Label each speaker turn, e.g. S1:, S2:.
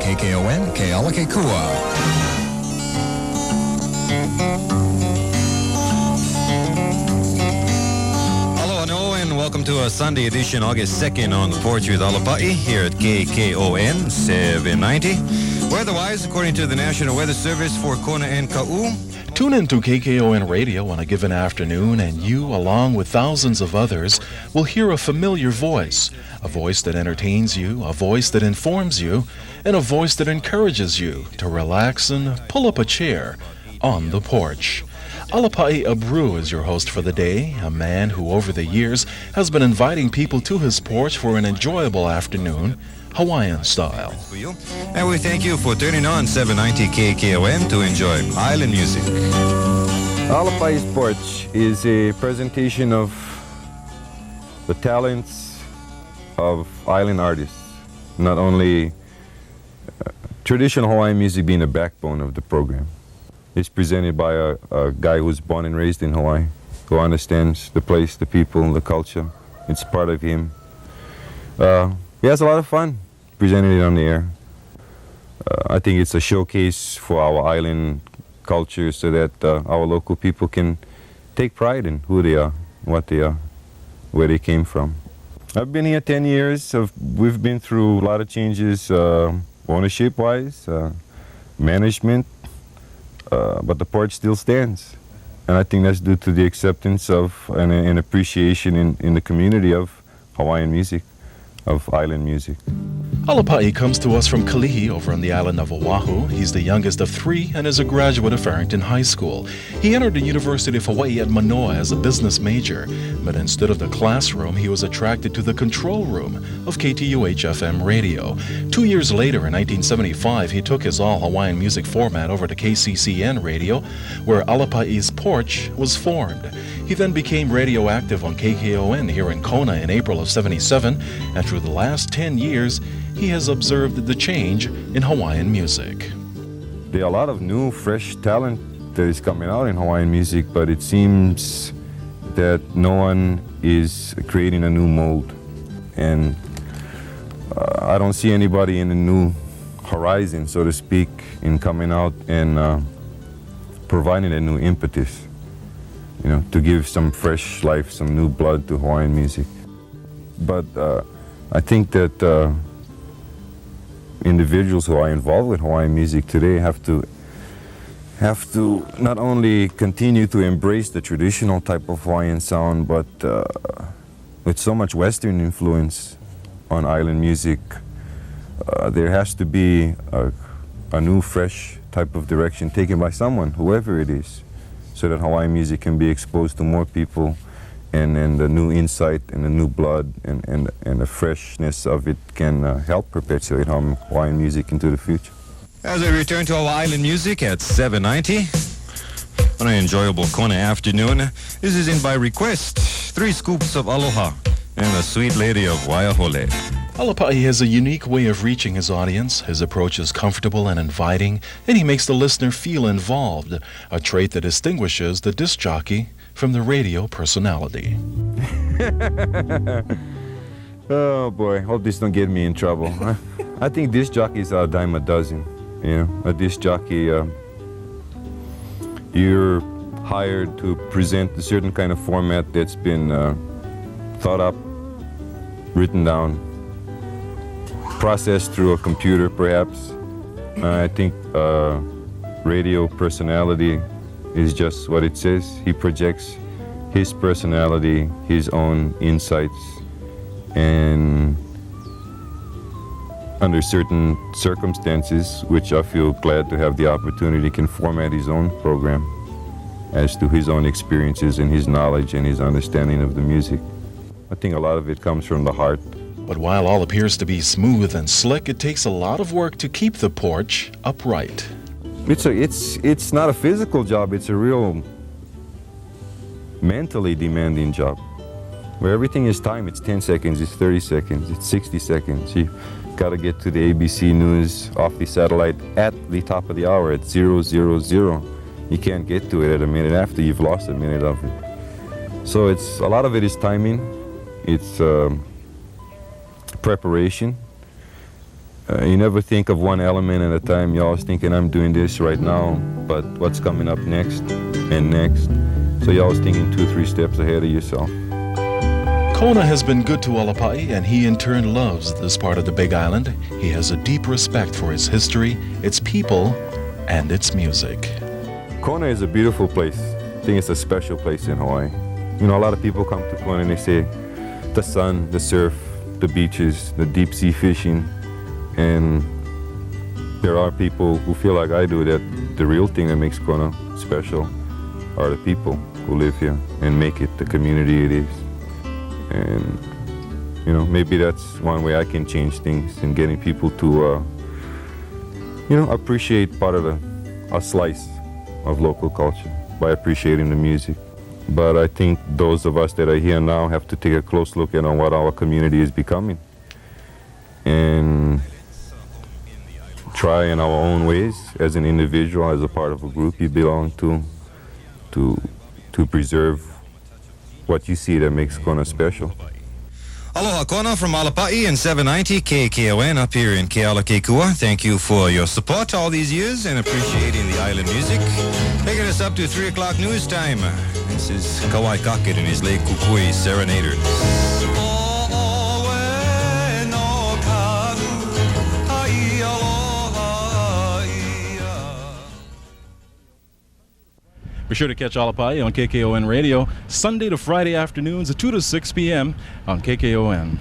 S1: KKON, Kealakekua.
S2: Welcome to a Sunday edition, August 2nd, on the Porch with Alapa'i here at KKON 790. Weather-wise, according to the National Weather Service for Kona and Ka'u,
S3: tune into KKON Radio on a given afternoon, and you, along with thousands of others, will hear a familiar voice. A voice that entertains you, a voice that informs you, and a voice that encourages you to relax and pull up a chair on the porch. Alapa'i Abru is your host for the day, a man who over the years has been inviting people to his porch for an enjoyable afternoon, Hawaiian style.
S2: And we thank you for turning on 790 KKON to enjoy island music.
S4: Alapa'i's Porch is a presentation of the talents of island artists. Not only traditional Hawaiian music being the backbone of the program. It's presented by a guy who's born and raised in Hawaii, who understands the place, the people, the culture. It's part of him. He has a lot of fun presenting it on the air. I think it's a showcase for our island culture so that our local people can take pride in who they are, what they are, where they came from. I've been here 10 years. We've been through a lot of changes ownership-wise, management, but the porch still stands. And I think that's due to the acceptance of and appreciation in the community of Hawaiian music, of island music.
S3: Alapa'i comes to us from Kalihi over on the island of Oahu. He's the youngest of three and is a graduate of Farrington High School. He entered the University of Hawaii at Manoa as a business major, but instead of the classroom, he was attracted to the control room of KTUH-FM radio. 2 years later, in 1975, he took his all-Hawaiian music format over to KCCN radio, where Alapa'i's Porch was formed. He then became radioactive on KKON here in Kona in April of '77, and through the last 10 years, he has observed the change in Hawaiian music.
S4: There are a lot of new, fresh talent that is coming out in Hawaiian music, but it seems that no one is creating a new mold. And I don't see anybody in a new horizon, so to speak, in coming out and providing a new impetus, to give some fresh life, some new blood to Hawaiian music. But I think that individuals who are involved with Hawaiian music today have to not only continue to embrace the traditional type of Hawaiian sound, but with so much Western influence on island music, there has to be a new, fresh type of direction taken by someone, whoever it is, so that Hawaiian music can be exposed to more people, and the new insight and the new blood and the freshness of it can help perpetuate Hawaiian music into the future.
S2: As we return to our island music at 790 on an enjoyable Kona afternoon, this is in by request, 3 scoops of aloha and the sweet lady of Waiahole.
S3: Alapa'i has a unique way of reaching his audience. His approach is comfortable and inviting, and he makes the listener feel involved, a trait that distinguishes the disc jockey from the radio personality.
S4: Oh boy, hope this don't get me in trouble. I think disc jockeys are a dime a dozen. A disc jockey, you're hired to present a certain kind of format that's been thought up, written down, processed through a computer perhaps. I think radio personality is just what it says. He projects his personality, his own insights, and under certain circumstances, which I feel glad to have the opportunity, can format his own program as to his own experiences and his knowledge and his understanding of the music. I think a lot of it comes from the heart.
S3: But while all appears to be smooth and slick, it takes a lot of work to keep the porch upright.
S4: It's not a physical job, it's a real mentally demanding job, where everything is time. It's 10 seconds, it's 30 seconds, it's 60 seconds. You got to get to the ABC News off the satellite at the top of the hour at 000. You can't get to it at a minute after you've lost a minute of it. So a lot of it is timing, it's preparation, You never think of one element at a time. You're always thinking, I'm doing this right now, but what's coming up next and next? So you're always thinking 2-3 steps ahead of yourself.
S3: Kona has been good to Alapai, and he in turn loves this part of the Big Island. He has a deep respect for its history, its people, and its music.
S4: Kona is a beautiful place. I think it's a special place in Hawaii. You know, a lot of people come to Kona and they say the sun, the surf, the beaches, the deep sea fishing, and there are people who feel like I do that the real thing that makes Kona special are the people who live here and make it the community it is. And, you know, maybe that's one way I can change things in getting people to, you know, appreciate part of a slice of local culture by appreciating the music. But I think those of us that are here now have to take a close look at what our community is becoming and try in our own ways as an individual, as a part of a group you belong to preserve what you see that makes Kona special.
S2: Aloha Kona from Alapa'i and 790 KKON up here in Kealakekua. Thank you for your support all these years and appreciating the island music. Taking us up to 3 o'clock news time. This is Kawai Kakit and his Lake Kukui Serenaders.
S3: Be sure to catch Alapai on KKON Radio Sunday to Friday afternoons at 2 to 6 p.m. on KKON.